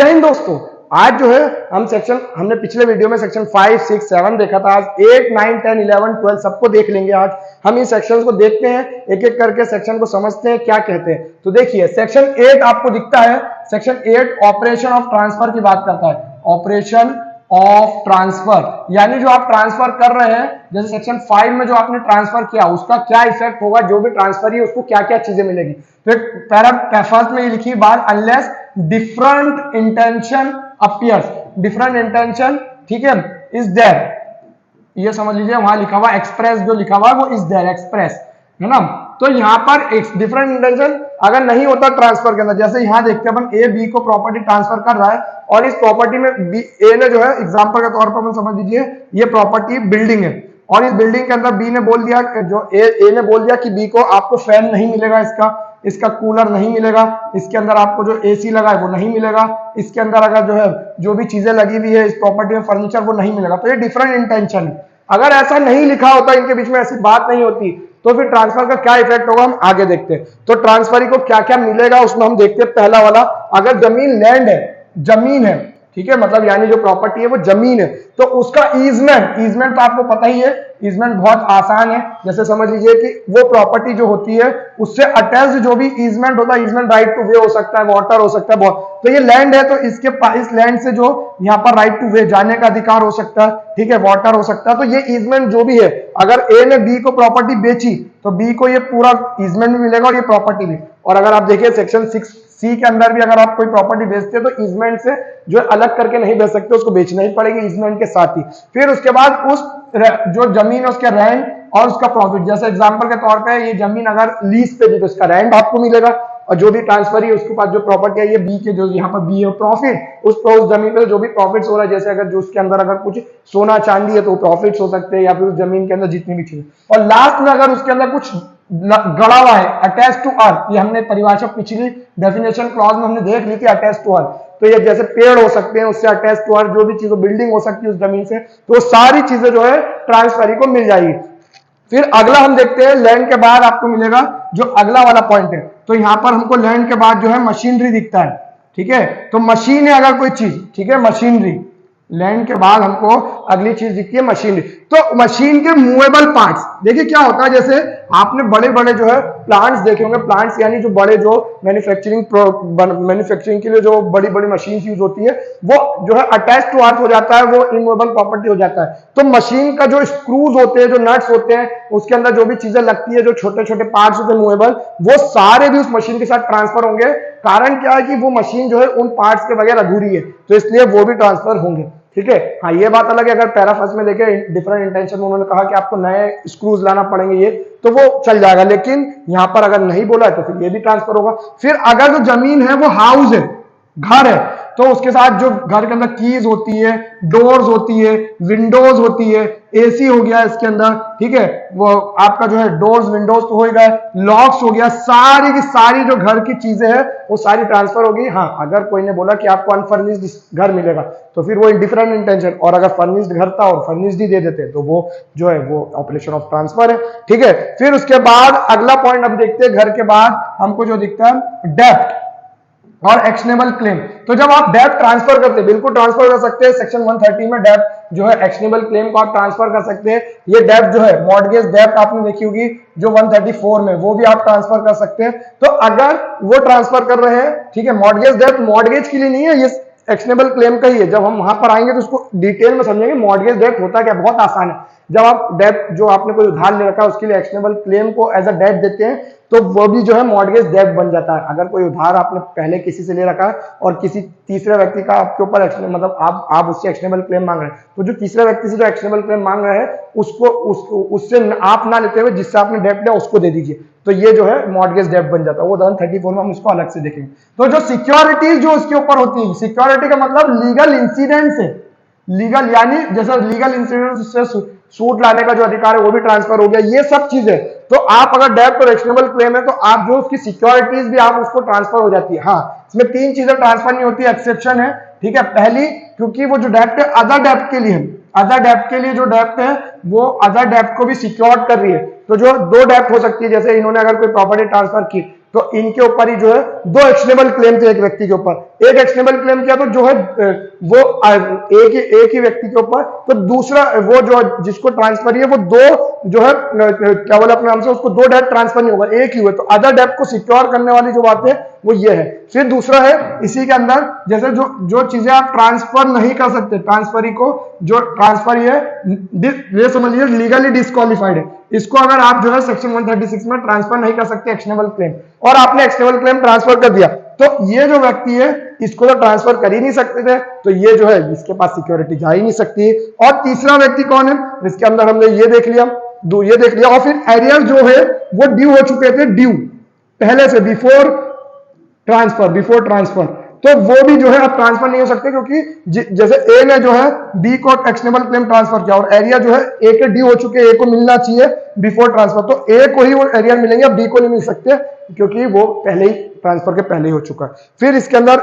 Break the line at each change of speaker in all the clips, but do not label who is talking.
जय हिंद दोस्तों। आज जो है हमने पिछले वीडियो में सेक्शन 5, 6, 7 देखा था। आज 8, 9, 10, 11, 12 सबको देख लेंगे। आज हम इन सेक्शंस को देखते हैं, एक एक करके सेक्शन को समझते हैं क्या कहते हैं। तो देखिए सेक्शन 8 आपको दिखता है। सेक्शन 8 ऑपरेशन ऑफ ट्रांसफर की बात करता है। ऑपरेशन ऑफ ट्रांसफर यानी जो आप ट्रांसफर कर रहे हैं, जैसे सेक्शन 5 में जो आपने ट्रांसफर किया उसका क्या इफेक्ट होगा, जो भी ट्रांसफर है उसको क्या क्या चीजें मिलेगी। तो पैरा फर्स्ट में ये लिखी बात, unless different intention appears, different intention, ठीक है, इज देयर, ये समझ लीजिए। वहां लिखा हुआ एक्सप्रेस, जो लिखा हुआ है वो इज देयर, एक्सप्रेस है ना। तो यहाँ पर एक डिफरेंट इंटेंशन अगर नहीं होता ट्रांसफर के अंदर, जैसे यहाँ देखते हैं अपन ए बी को प्रॉपर्टी ट्रांसफर कर रहा है और इस प्रॉपर्टी में ए ने जो है एग्जांपल के तौर पर अपन समझ लीजिए ये प्रॉपर्टी बिल्डिंग है और इस बिल्डिंग के अंदर बी ने बोल दिया, जो ए ने बोल दिया कि बी को आपको फैन नहीं मिलेगा, इसका कूलर नहीं मिलेगा, इसके अंदर आपको जो एसी लगा है वो नहीं मिलेगा, इसके अंदर अगर जो है जो भी चीजें लगी हुई है इस प्रॉपर्टी में फर्नीचर वो नहीं मिलेगा। तो ये डिफरेंट इंटेंशन है। अगर ऐसा नहीं लिखा होता, इनके बीच में ऐसी बात नहीं होती, तो फिर ट्रांसफर का क्या इफेक्ट होगा हम आगे देखते हैं। तो ट्रांसफर को क्या क्या मिलेगा उसमें हम देखते हैं। पहला वाला, अगर जमीन लैंड है, जमीन है, ठीक है, मतलब यानी जो प्रॉपर्टी है वो जमीन है, तो उसका ईजमेंट तो आपको पता ही है। ईजमेंट बहुत आसान है। जैसे समझ लीजिए कि वो प्रॉपर्टी जो होती है उससे अटैच्ड जो भी ईजमेंट होता है, ईजमेंट राइट टू वे हो सकता है, वाटर हो सकता है, बहुत। तो ये लैंड है तो इस लैंड से जो यहाँ पर राइट टू वे जाने का अधिकार हो सकता है, ठीक है, वाटर हो सकता है। तो ये ईजमेंट जो भी है, अगर ए ने बी को प्रॉपर्टी बेची तो बी को ये पूरा ईजमेंट भी मिलेगा और ये प्रॉपर्टी भी। और अगर आप देखिए सेक्शन 6C के अंदर भी अगर आप कोई प्रॉपर्टी बेचते हैं तो ईजमेंट से जो अलग करके नहीं बेच सकते, उसको बेचना ही पड़ेगी ईजमेंट के साथ ही। फिर उसके बाद उस जो जमीन है उसके रेंट और उसका प्रॉफिट। जैसे एग्जांपल के तौर पे ये जमीन अगर लीज पे दी तो उसका रेंट आपको मिलेगा और जो भी ट्रांसफर है उसके पास जो प्रॉपर्टी है ये बी के, जो यहाँ पर बी है प्रॉफिट, उस जमीन पे जो भी प्रॉफिट्स हो रहा है, जैसे अगर जो उसके अंदर अगर कुछ सोना चांदी है तो प्रॉफिट्स हो सकते हैं, या फिर उस जमीन के अंदर जितनी भी चीजें। और लास्ट में अगर उसके अंदर कुछ गड़ा हुआ है, अटैच टू अर्थ, ये हमने परिभाषा पिछली डेफिनेशन क्लॉज में हमने देख ली थी, अटैच टू अर्थ। तो ये जैसे पेड़ हो सकते हैं उससे अटैच टू अर्थ, जो भी चीज बिल्डिंग हो सकती है उस जमीन से, तो सारी चीजें जो है ट्रांसफरी को मिल जाएगी। फिर अगला हम देखते हैं, लैंड के बाद आपको मिलेगा जो अगला वाला पॉइंट है। तो यहां पर हमको लैंड के बाद जो है मशीनरी दिखता है, ठीक है। तो मशीन है अगर कोई चीज, ठीक है, मशीनरी, लैंड के बाद हमको अगली चीज दिखती है मशीनरी। तो मशीन के मूवेबल पार्ट्स देखिए क्या होता है। जैसे आपने बड़े बड़े जो है प्लांट्स देखे होंगे, प्लांट्स यानी जो बड़े जो मैन्युफैक्चरिंग के लिए जो बड़ी बड़ी मशीन यूज होती है, वो जो है अटैच टू अर्थ हो जाता है, वो इमूवेबल प्रॉपर्टी हो जाता है। तो मशीन का जो स्क्रूज होते हैं, जो नट्स होते हैं, उसके अंदर जो भी चीजें लगती है, जो छोटे छोटे पार्ट्स होते हैं मूवेबल, वो सारे भी उस मशीन के साथ ट्रांसफर होंगे। कारण क्या है कि वो मशीन जो है उन पार्ट्स के बगैर अधूरी है, तो इसलिए वो भी ट्रांसफर होंगे, ठीक है। हाँ, ये बात अलग है अगर पैरा फर्स्ट में देखे डिफरेंट इंटेंशन में उन्होंने कहा कि आपको नए स्क्रूज लाना पड़ेंगे, ये तो वो चल जाएगा, लेकिन यहां पर अगर नहीं बोला है तो फिर ये भी ट्रांसफर होगा। फिर अगर जो जमीन है वो हाउस है, घर है, तो उसके साथ जो घर के अंदर कीज होती है, डोर्स होती है, विंडोज होती है, एसी हो गया इसके अंदर, ठीक है, वो आपका जो है डोर्स विंडोज तो हो गया, लॉक्स हो गया, सारी की सारी जो घर की चीजें हैं वो सारी ट्रांसफर होगी। हाँ, अगर कोई ने बोला कि आपको अनफर्निश्ड घर मिलेगा तो फिर वो डिफरेंट इंटेंशन, और अगर फर्निश्ड घर था और फर्निश्ड ही दे देते तो वो जो है वो ऑपरेशन ऑफ ट्रांसफर है, ठीक है। फिर उसके बाद अगला पॉइंट अब देखते हैं, घर के बाद हमको जो दिखता है डेब्ट और एक्शनेबल क्लेम। तो जब आप डेब्ट ट्रांसफर करते हैं, बिल्कुल ट्रांसफर कर सकते हैं, सेक्शन 130 में डेब्ट जो है एक्शनेबल क्लेम को आप ट्रांसफर कर सकते हैं। ये डेब्ट जो है मॉर्गेज डेब्ट आपने देखी होगी जो 134 में, वो भी आप ट्रांसफर कर सकते हैं। तो अगर वो ट्रांसफर कर रहे हैं, ठीक है, मॉर्गेज डेब्ट मॉर्गेज के लिए नहीं है, ये एक्शनेबल क्लेम का ही है। जब हम वहां पर आएंगे तो उसको डिटेल में समझेंगे मॉर्गेज डेब्ट होता क्या, बहुत आसान है। जब आप डेब्ट जो आपने कोई उधार ले रखा है उसके लिए एक्शनेबल क्लेम को एज अ डेब्ट देते हैं तो वो भी जो है मॉर्गेज डेब्ट बन जाता है। अगर कोई उधार आपने पहले किसी से ले रखा है और किसी तीसरे व्यक्ति का आपके ऊपर मतलब आप उससे एक्शनेबल क्लेम मांग रहे हैं, तो जो तीसरे व्यक्ति से जो एक्शनेबल क्लेम मांग रहे हैं उससे आप ना लेते हुए जिससे आपने डेब्ट लिया उसको दे दीजिए, तो ये जो है मॉर्गेज डेब्ट बन जाता है। वो 134 में हम उसको अलग से देखेंगे। तो जो सिक्योरिटीज जो उसके ऊपर होती है, सिक्योरिटी का मतलब लीगल इंसिडेंट से, लीगल यानी जैसा लीगल इंसिडेंट से सूट लाने का जो अधिकार है वो भी ट्रांसफर हो गया, ये सब चीजें। तो आप अगर डेब्ट और एक्शनेबल क्लेम है तो आप जो उसकी सिक्योरिटीज भी आप उसको ट्रांसफर हो जाती है। हाँ, इसमें 3 चीजें ट्रांसफर नहीं होती, एक्सेप्शन है, ठीक है। पहली, क्योंकि वो जो डेब्ट है अदर डेब्ट के लिए है, अदर डेब्ट के लिए जो डेब्ट है वो अदर डेब्ट को भी सिक्योर कर रही है। तो जो 2 डेब्ट हो सकती है, जैसे इन्होंने अगर कोई प्रॉपर्टी ट्रांसफर की तो इनके ऊपर ही जो है दो एक्शनेबल क्लेम थे एक व्यक्ति के ऊपर। एक एक्शनेबल क्लेम किया तो जो है वो एक ही व्यक्ति के ऊपर, तो दूसरा वो जो जिसको ट्रांसफर है वो दो जो है क्या बोला अपने नाम से, उसको दो डेट ट्रांसफर नहीं होगा, एक ही हुआ। तो अदर डेट को सिक्योर करने वाली जो बात है वो ये है। फिर दूसरा है इसी के अंदर जैसे जो चीजें आप ट्रांसफर नहीं कर सकते, ट्रांसफरी को जो ट्रांसफर ये समझिए लीगली डिस्क्वालिफाइड है, इसको अगर आप जो है सेक्शन 136 में ट्रांसफर नहीं कर सकते एक्शनेबल क्लेम, और आपने एक्शनेबल क्लेम ट्रांसफर कर दिया, तो ये जो व्यक्ति है इसको तो ट्रांसफर कर ही नहीं सकते थे, तो ये जो है इसके पास सिक्योरिटी जा ही नहीं सकती। और तीसरा व्यक्ति कौन है, इसके अंदर हमने ये देख लिया, और फिर एरियर जो है वो ड्यू हो चुके थे, ड्यू पहले से बिफोर ट्रांसफर, तो वो भी जो है अब ट्रांसफर नहीं हो सकते, क्योंकि जैसे ए ने जो है बी को एक्शनेबल क्लेम ट्रांसफर किया और एरिया जो है ए के ड्यू हो चुके, ए को मिलना चाहिए बिफोर ट्रांसफर, तो ए को ही वो एरिया मिलेंगे, अब बी को नहीं मिल सकते क्योंकि वो पहले ही ट्रांसफर के पहले ही हो चुका है। फिर इसके अंदर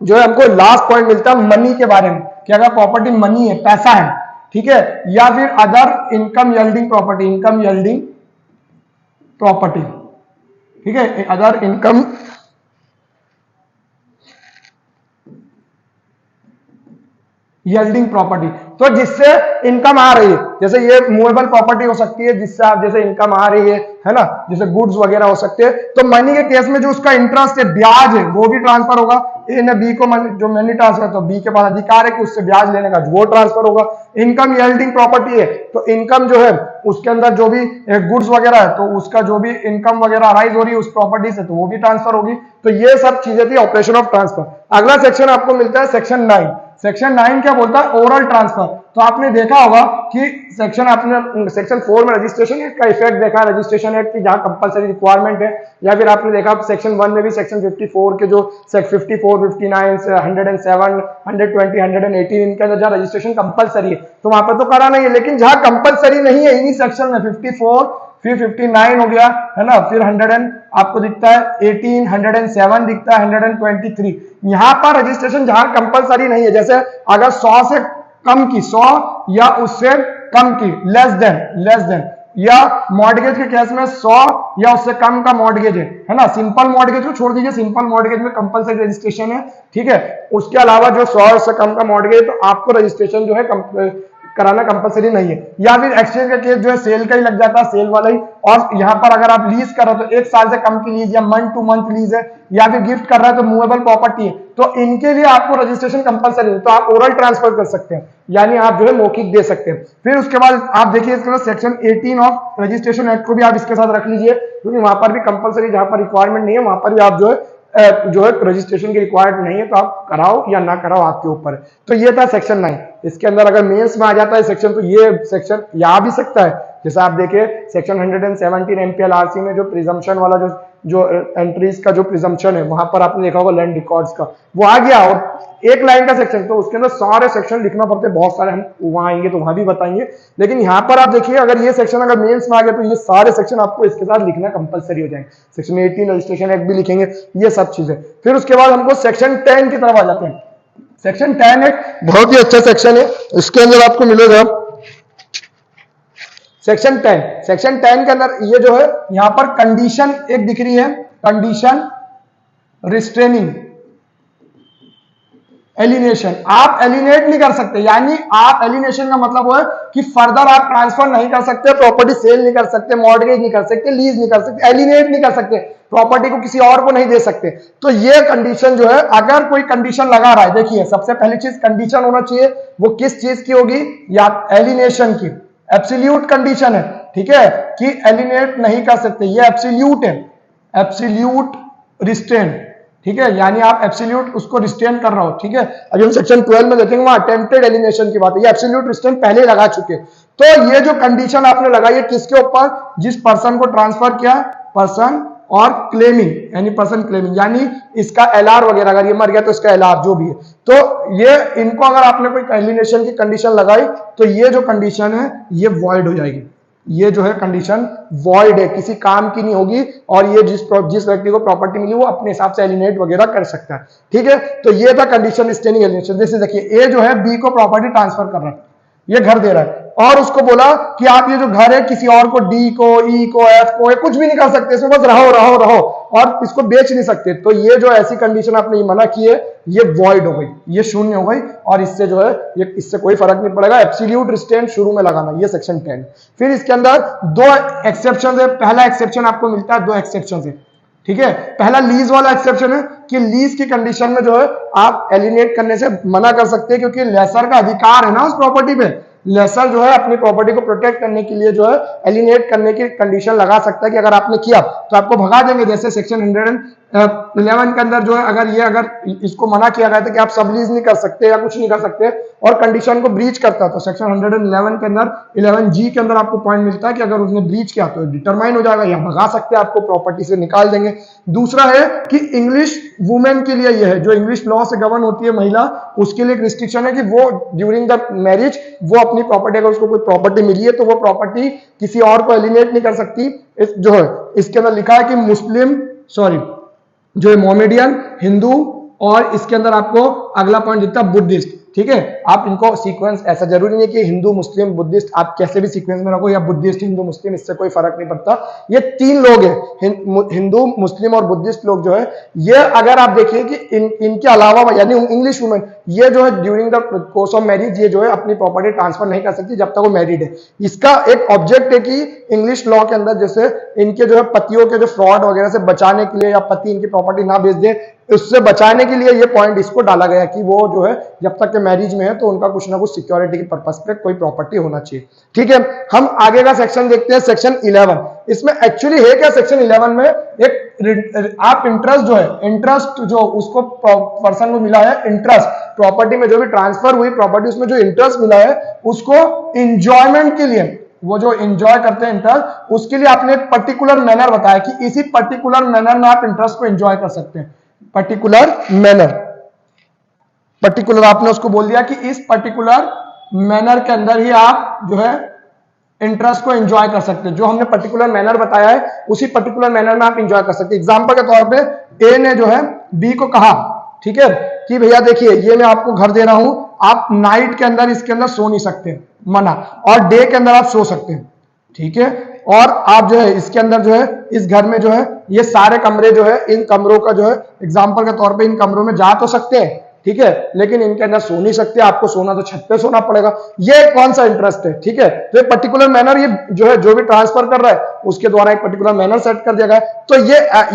जो है हमको लास्ट पॉइंट मिलता है मनी के बारे में, कि अगर प्रॉपर्टी मनी है, पैसा है, ठीक है, या फिर अदर इनकम यील्डिंग प्रॉपर्टी, ठीक है, अदर इनकम यील्डिंग प्रॉपर्टी, तो जिससे इनकम आ रही है, जैसे ये मूवेबल प्रॉपर्टी हो सकती है जिससे आप जैसे इनकम आ रही है ना, जैसे गुड्स वगैरह हो सकते हैं। तो मनी के केस में जो उसका इंटरेस्ट है, ब्याज है, वो भी ट्रांसफर होगा। ए ने बी को जो मनी ट्रांसफर, तो बी के पास अधिकार है कि उससे ब्याज लेने का, वो ट्रांसफर होगा। इनकम यील्डिंग प्रॉपर्टी है, तो इनकम जो है उसके अंदर जो भी गुड्स वगैरह है, तो उसका जो भी इनकम वगैरह अराइज हो रही है उस प्रॉपर्टी से, तो वो भी ट्रांसफर होगी। तो ये सब चीजें थी ऑपरेशन ऑफ ट्रांसफर। अगला सेक्शन आपको मिलता है सेक्शन 9। सेक्शन 9 क्या बोलता है, ओरल ट्रांसफर। तो आपने देखा होगा कि सेक्शन 4 में रजिस्ट्रेशन एक्ट का इफेक्ट देखा, रजिस्ट्रेशन एक्ट की जहां कंपलसरी रिक्वायरमेंट है, या फिर आपने देखा सेक्शन 1 में भी सेक्शन 54 के जो 54, 59, 107, 120, 118 इनके अंदर जहां रजिस्ट्रेशन कंपलसरी है, तो वहां पर तो करा नहीं है। लेकिन जहां कंपलसरी नहीं है, इन्हीं सेक्शन में 54, फिर 59 हो गया है ना, फिर 100 आपको दिखता है 18, 107 दिखता है, 123, यहां पर रजिस्ट्रेशन जहां कंपलसरी नहीं है, जैसे अगर 100 से कम की, 100 या उससे कम की, लेस देन, या मॉर्गेज के केस में 100 या उससे कम का मॉर्गेज है ना, सिंपल मॉर्गेज को छोड़ दीजिए, सिंपल मॉर्गेज में कंपलसरी रजिस्ट्रेशन है, ठीक है। उसके अलावा जो 100 से कम का मॉर्गेज, तो आपको रजिस्ट्रेशन जो है कराना कंपलसरी नहीं है। या फिर एक्सचेंज का केस जो है सेल का ही लग जाता है, सेल वाला ही। और यहाँ पर अगर आप लीज कर रहे हो तो 1 साल से कम की लीज, या मंथ टू मंथ लीज है, या फिर गिफ्ट कर रहा है तो मूवेबल प्रॉपर्टी है, तो इनके लिए आपको रजिस्ट्रेशन कंपलसरी है, तो आप ओरल ट्रांसफर कर सकते हैं, यानी आप जो है मौखिक दे सकते हैं। फिर उसके बाद आप देखिए इसके बाद सेक्शन 18 ऑफ रजिस्ट्रेशन एक्ट को भी आप इसके साथ रख लीजिए, क्योंकि वहां पर भी कंपलसरी, जहां पर रिक्वायरमेंट नहीं है वहां पर भी आप जो है रजिस्ट्रेशन की रिक्वायर्ड नहीं है, तो आप कराओ या ना कराओ आपके ऊपर है। तो ये था सेक्शन 9। इसके अंदर अगर मेंस में आ जाता है सेक्शन, तो ये सेक्शन आ भी सकता है। जैसे आप देखिए सेक्शन 117 एमपीएलआरसी में जो प्रिजम्पशन वाला जो एंट्रीज का जो प्रिजम्पशन है, वहां पर आपने देखा होगा लैंड रिकॉर्ड्स का, वो आ गया। और एक लाइन का सेक्शन, तो उसके अंदर सारे सेक्शन लिखना पड़ते हैं, बहुत सारे, हम वहां आएंगे तो वहां भी बताएंगे। लेकिन यहाँ पर आप देखिए, अगर ये सेक्शन अगर मेंस में आ गया तो ये सारे सेक्शन आपको इसके साथ लिखना कंपलसरी हो जाएंगे। सेक्शन 18 रजिस्ट्रेशन एक्ट भी लिखेंगे, ये सब चीजें। फिर उसके बाद हमको सेक्शन 10 की तरफ आ जाते हैं। सेक्शन 10 एक बहुत ही अच्छा सेक्शन है, इसके अंदर आपको मिलेगा सेक्शन 10 के अंदर ये जो है यहां पर कंडीशन एक दिख रही है, कंडीशन रिस्ट्रेनिंग एलिनेशन। आप एलिनेट नहीं कर सकते, यानी आप एलिनेशन का मतलब वो है कि फर्दर आप ट्रांसफर नहीं कर सकते, प्रॉपर्टी सेल नहीं कर सकते, मॉर्गेज नहीं कर सकते, लीज नहीं कर सकते, एलिनेट नहीं कर सकते, प्रॉपर्टी को किसी और को नहीं दे सकते। तो ये कंडीशन जो है, अगर कोई कंडीशन लगा रहा है, देखिए सबसे पहली चीज कंडीशन होना चाहिए, वो किस चीज की होगी, या एलिनेशन की। एब्सोल्यूट कंडीशन है, ठीक है, कि एलिनेट नहीं कर सकते, ये एब्सोल्यूट है, एब्सोल्यूट रिस्ट्रेन, ठीक है, यानी आप एब्सोल्यूट उसको रिस्ट्रेन कर रहे हो, ठीक है। अभी हम सेक्शन 12 में देखेंगे, वहां अटेम्प्टेड एलिनेशन की बात है, ये एब्सोल्यूट रिस्ट्रेन पहले लगा चुके। तो ये जो कंडीशन आपने लगाई है किसके ऊपर, जिस पर्सन को ट्रांसफर किया, पर्सन और क्लेमिंग, यानी पर्सन क्लेमिंग, यानी इसका एलआर वगैरह, अगर ये मर गया तो इसका एलआर जो भी है, तो ये इनको अगर आपने कोई एलिनेशन की कंडीशन लगाई, तो ये जो कंडीशन है ये वॉइड हो जाएगी। ये जो है कंडीशन वॉइड है, किसी काम की नहीं होगी, और ये जिस व्यक्ति को प्रॉपर्टी मिली वो अपने हिसाब से एलिनेट वगैरह कर सकता है, ठीक है। तो ये था कंडीशन रिस्ट्रेनिंग एलिनेशन। जैसे देखिए ए जो है बी को प्रॉपर्टी ट्रांसफर कर रहा है, ये घर दे रहा है, और उसको बोला कि आप ये जो घर है किसी और को, डी को, ई को, एफ को, कुछ भी नहीं कर सकते, इसमें बस रहो रहो रहो और इसको बेच नहीं सकते, तो ये जो ऐसी कंडीशन आपने मना की है ये वॉइड हो गई, ये शून्य हो गई और इससे जो है ये इससे कोई फर्क नहीं पड़ेगा। एब्सोल्यूट रिस्ट्रेंट शुरू में लगाना, ये सेक्शन 10। फिर इसके अंदर दो एक्सेप्शन है। पहला एक्सेप्शन आपको मिलता है, दो एक्सेप्शन है, ठीक है। पहला लीज वाला एक्सेप्शन है कि लीज की कंडीशन में जो है आप एलिनेट करने से मना कर सकते हैं, क्योंकि लेसर का अधिकार है ना उस प्रॉपर्टी पे। लेसर जो है अपनी प्रॉपर्टी को प्रोटेक्ट करने के लिए जो है एलिनेट करने की कंडीशन लगा सकता है कि अगर आपने किया तो आपको भगा देंगे। जैसे सेक्शन 111 के अंदर जो है अगर इसको मना किया गया था कि आप सबलीज नहीं कर सकते या कुछ नहीं कर सकते और कंडीशन को ब्रीच करता, तो सेक्शन 111 के अंदर 11G के अंदर आपको पॉइंट मिलता है कि अगर उसने ब्रीच किया तो डिटरमाइन हो जाएगा या भगा सकते हैं, आपको प्रॉपर्टी से निकाल देंगे। दूसरा है कि इंग्लिश वुमेन के लिए यह है, जो इंग्लिश लॉ से गवर्न होती है महिला, उसके लिए एक रिस्ट्रिक्शन है कि वो ड्यूरिंग द मैरिज वो अपनी प्रॉपर्टी, अगर उसको कोई प्रॉपर्टी मिली है तो वो प्रॉपर्टी किसी और को एलिनेट नहीं कर सकती। जो है इसके अंदर लिखा है कि मुस्लिम, सॉरी जो है मोमेडियन, हिंदू, और इसके अंदर आपको अगला पॉइंट दिखता है बुद्धिस्ट, ठीक है। आप इनको सीक्वेंस, ऐसा जरूरी नहीं कि हिंदू मुस्लिम बुद्धिस्ट, आप कैसे भी सीक्वेंस में रखो, या बुद्धिस्ट हिंदू मुस्लिम, इससे कोई फर्क नहीं पड़ता। ये तीन लोग हैं, हिंदू मुस्लिम और बुद्धिस्ट लोग जो है, ये अगर आप देखिए कि इनके अलावा यानी इंग्लिश वुमेन, ये जो है during the course of marriage ये जो है अपनी प्रॉपर्टी ट्रांसफर नहीं कर सकती जब तक वो मैरिड है। इसका एक ऑब्जेक्ट है कि इंग्लिश लॉ के अंदर जैसे इनके जो है पतियों के जो फ्रॉड वगैरह से बचाने के लिए, या पति इनकी प्रॉपर्टी ना बेच दे उससे बचाने के लिए ये पॉइंट इसको डाला गया कि वो जो है जब तक के मैरिज में है तो उनका कुछ ना कुछ सिक्योरिटी के पर्पस पे कोई प्रॉपर्टी होना चाहिए, ठीक है। हम आगे का सेक्शन देखते हैं, सेक्शन 11। इसमें एक्चुअली है क्या, सेक्शन 11 में एक आप इंटरेस्ट जो है, इंटरेस्ट जो उसको पर्सन को मिला है, इंटरेस्ट प्रॉपर्टी में जो भी ट्रांसफर हुई प्रॉपर्टी उसमें जो इंटरेस्ट मिला है उसको इंजॉयमेंट के लिए, वो जो एंजॉय करते हैं इंटरेस्ट, उसके लिए आपने एक पर्टिकुलर मैनर बताया कि इसी पर्टिकुलर मैनर में आप इंटरेस्ट को एंजॉय कर सकते हैं। पर्टिकुलर मैनर, पर्टिकुलर आपने उसको बोल दिया कि इस पर्टिकुलर मैनर के अंदर ही आप जो है इंटरेस्ट को एंजॉय कर सकते हैं। जो हमने पर्टिकुलर मैनर बताया है उसी पर्टिकुलर मैनर में आप एंजॉय कर सकते हैं। एग्जांपल के तौर पे ए ने जो है बी को कहा, ठीक है, कि भैया देखिए ये मैं आपको घर दे रहा हूं, आप नाइट के अंदर इसके अंदर सो नहीं सकते, मना, और डे के अंदर आप सो सकते हैं, ठीक है। और आप जो है इसके अंदर जो है इस घर में जो है ये सारे कमरे जो है, इन कमरों का जो है एग्जांपल के तौर पे इन कमरों में जा तो सकते हैं, ठीक है, लेकिन इनके अंदर सो नहीं सकते, आपको सोना तो छत पे सोना पड़ेगा। ये कौन सा इंटरेस्ट है, ठीक है। तो एक पर्टिकुलर मैनर ये जो है जो भी ट्रांसफर कर रहा है उसके द्वारा एक पर्टिकुलर मैनर सेट कर दिया गया है। तो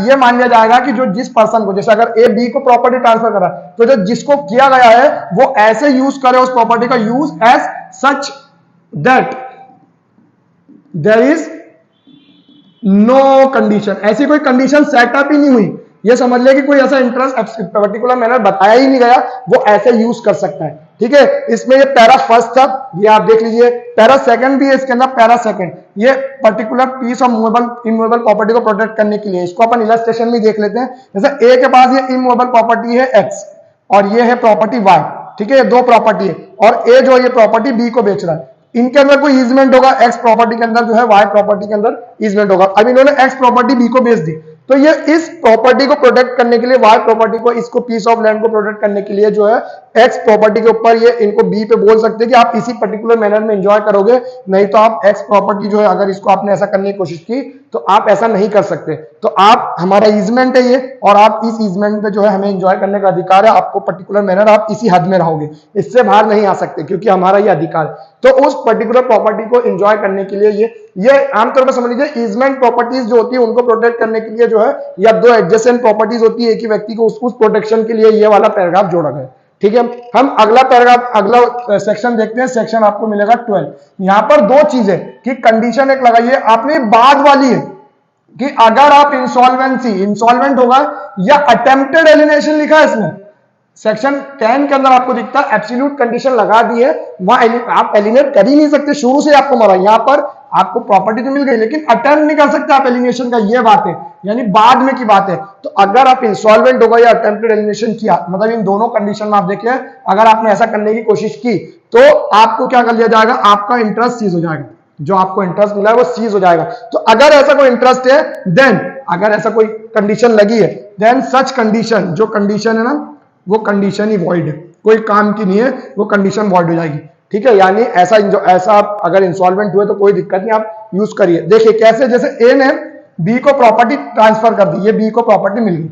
ये मान लिया जाएगा कि जो जिस पर्सन को, जैसे अगर ए बी को प्रॉपर्टी ट्रांसफर कर रहा है तो जो जिसको किया गया है वो ऐसे यूज करे उस प्रॉपर्टी का use as such that there is no condition, ऐसी कोई कंडीशन सेटअप ही नहीं हुई। ये समझ ले कि कोई ऐसा इंटरेस्ट पर्टिकुलर मैनर बताया ही नहीं गया, वो ऐसे यूज कर सकता है, ठीक है। इसमें ये पैरा फर्स्ट था, ये आप देख लीजिए। पैरा सेकंड भी है इसके अंदर, पैरा सेकंड ये particular piece of movable immovable property को प्रोटेक्ट करने के लिए। इसको अपन इलस्ट्रेशन में देख लेते हैं। जैसे ए के पास ये इमूवेबल प्रॉपर्टी है एक्स और ये है प्रॉपर्टी वाई, ठीक है, ये दो प्रॉपर्टी है और ए जो है ये प्रॉपर्टी बी को बेच रहा है। इनके अंदर कोई ईजमेंट होगा, एक्स प्रॉपर्टी के अंदर जो है वाई प्रॉपर्टी के अंदर ईजमेंट होगा। अब इन्होंने एक्स प्रॉपर्टी बी को बेच दी, तो ये इस प्रॉपर्टी को प्रोटेक्ट करने के लिए, वाई प्रॉपर्टी को, इसको पीस ऑफ लैंड को प्रोटेक्ट करने के लिए जो है एक्स प्रॉपर्टी के ऊपर ये इनको बी पे बोल सकते हैं कि आप इसी पर्टिकुलर मैनर में एंजॉय करोगे, नहीं तो आप एक्स प्रॉपर्टी जो है अगर इसको आपने ऐसा करने की कोशिश की तो आप ऐसा नहीं कर सकते। तो आप, हमारा ईजमेंट है ये और आप इस ईजमेंट पे जो है हमें एंजॉय करने का अधिकार है, आपको पर्टिकुलर मैनर आप इसी हद में रहोगे, इससे बाहर नहीं आ सकते क्योंकि हमारा ये अधिकार है। तो उस पर्टिकुलर प्रॉपर्टी को एंजॉय करने के लिए ये आमतौर पर समझ लीजिए ईजमेंट प्रॉपर्टीज जो होती है उनको प्रोटेक्ट करने के लिए जो है, या दो एडजेसेंट प्रॉपर्टीज होती है एक ही व्यक्ति को, उस प्रोटेक्शन के लिए ये वाला पैराग्राफ जोड़ा गया, ठीक है। हम अगला पैराग्राफ, अगला सेक्शन देखते हैं। सेक्शन आपको मिलेगा 12। यहां पर दो चीजें कि कंडीशन एक लगाइए आपने, बाद वाली है कि अगर आप इंसॉल्वेंट होगा या अटेम्प्टेड एलिनेशन लिखा है इसमें। सेक्शन 10 के अंदर आपको दिखता है एब्सोल्यूट कंडीशन लगा दी है, वहां आप एलिनेट कर ही नहीं सकते, शुरू से आपको मरा। यहां पर आपको प्रॉपर्टी तो मिल गई लेकिन अटेम्प्ट नहीं कर सकते आप एलिनेशन का, ये बात है, यानी बाद में की बात है। तो अगर आप इंसॉल्वेंट होगा या अटेम्प्टेड एलिनेशन किया, मतलब इन दोनों कंडीशन में आप देखिए, अगर आपने ऐसा करने की कोशिश की तो आपको क्या कर लिया जाएगा, आपका इंटरेस्ट सीज हो जाएगा, जो आपको इंटरेस्ट मिला है वो सीज हो जाएगा। तो अगर ऐसा कोई इंटरेस्ट है देन, अगर ऐसा कोई कंडीशन लगी है देन सच कंडीशन, जो कंडीशन है ना वो कंडीशन ही वॉइड है, कोई काम की नहीं है, वो कंडीशन वॉइड हो जाएगी। ठीक है, यानी ऐसा आप अगर इंसॉल्वेंट हुए तो कोई दिक्कत नहीं, आप यूज करिए। देखिए कैसे, जैसे ए ने बी को प्रॉपर्टी ट्रांसफर कर दी, ये बी को प्रॉपर्टी मिल गई।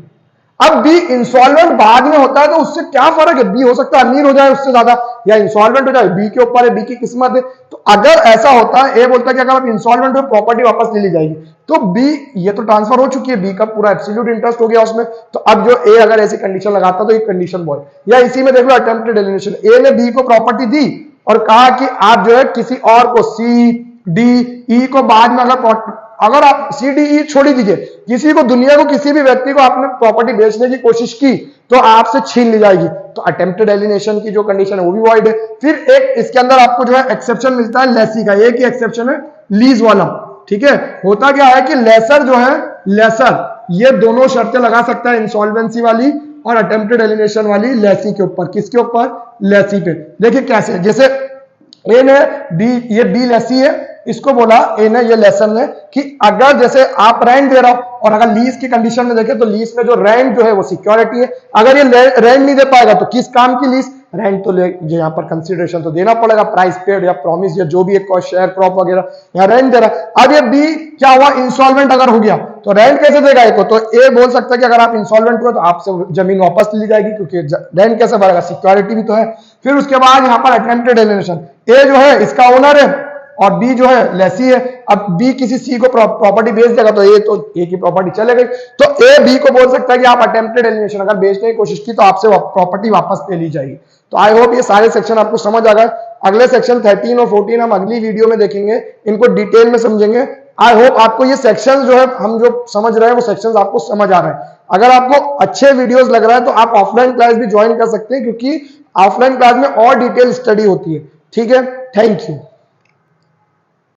अब बी इंसॉल्वेंट बाद में होता है तो उससे क्या फर्क है, बी हो सकता है अमीर हो जाए उससे ज्यादा, या इंसॉल्वेंट हो जाए, बी के ऊपर है, बी की किस्मत है। तो अगर ऐसा होता है, ए बोलता है कि अगर आप इंसॉल्वेंट हो प्रॉपर्टी वापस ले ली जाएगी, तो बी ये तो ट्रांसफर हो चुकी है, बी का पूरा एब्सोल्यूट इंटरेस्ट हो गया उसमें। तो अब जो ए अगर ऐसी कंडीशन लगाता तो ये कंडीशन बॉय, या इसी में देख लो अटेम्प्टेड एलिमिनेशन, ए ने बी को प्रॉपर्टी दी और कहा कि आप जो है किसी और को, सी डी ई को बाद में अगर आप सी डी ई छोड़ ही दीजिए, किसी को, दुनिया को, किसी भी व्यक्ति को आपने प्रॉपर्टी बेचने की कोशिश की तो आपसे छीन ली जाएगी। तो अटेम्प्टेड एलिमिनेशन की जो कंडीशन है वो भी वॉइड है। फिर एक इसके अंदर आपको जो है एक्सेप्शन मिलता है लेसी का, एक ही एक्सेप्शन है लीज वाला, ठीक है। होता क्या है कि लेसर जो है, लेसर ये दोनों शर्तें लगा सकता है, इंसॉल्वेंसी वाली और अटेम्प्टेड एलिमिनेशन वाली लेसी के ऊपर। किसके ऊपर? लेसी पे। देखिए कैसे, जैसे ए ने बी, ये बी लेसी है, इसको बोला ए ने, ये लेसन ने, कि अगर जैसे आप रेंट दे रहा हो, और अगर लीज की कंडीशन में देखें तो लीज में जो रेंट जो है वो सिक्योरिटी है। अगर ये रेंट नहीं दे पाएगा तो किस काम की लीज? रेंट तो यहाँ पर कंसीडरेशन तो देना पड़ेगा, प्राइस पेड या प्रॉमिस या जो भी एक शेयर क्रॉप वगैरह, यहाँ रेंट दे रहा है। अब ये बी क्या हुआ, इंस्टॉलमेंट अगर हो गया तो रेंट कैसे देगा एक को? तो ए बोल सकता है कि अगर आप इंस्टॉलमेंट हुए तो आपसे जमीन वापस ली जाएगी, क्योंकि रेंट कैसे भरेगा, सिक्योरिटी भी तो है। फिर उसके बाद यहाँ पर अटेम्प्टेड एलिमिनेशन, ए जो है इसका ओनर है और बी जो है लेसी है। अब बी किसी सी को प्रॉपर्टी बेच देगा तो ए की प्रॉपर्टी चले गई। तो ए बी को बोल सकता है कि आप अटेम्प्टेड एलिमिनेशन अगर बेचने की कोशिश की तो आपसे प्रॉपर्टी वापस ले ली जाएगी। तो आई होप ये सारे सेक्शन आपको समझ आ गए। अगले सेक्शन 13 और 14 हम अगली वीडियो में देखेंगे, इनको डिटेल में समझेंगे। आई होप आपको ये सेक्शंस जो है, हम जो समझ रहे हैं वो सेक्शंस आपको समझ आ रहे हैं। अगर आपको अच्छे वीडियोस लग रहा है तो आप ऑफलाइन क्लास भी ज्वाइन कर सकते हैं, क्योंकि ऑफलाइन क्लास में और डिटेल स्टडी होती है। ठीक है, थैंक यू।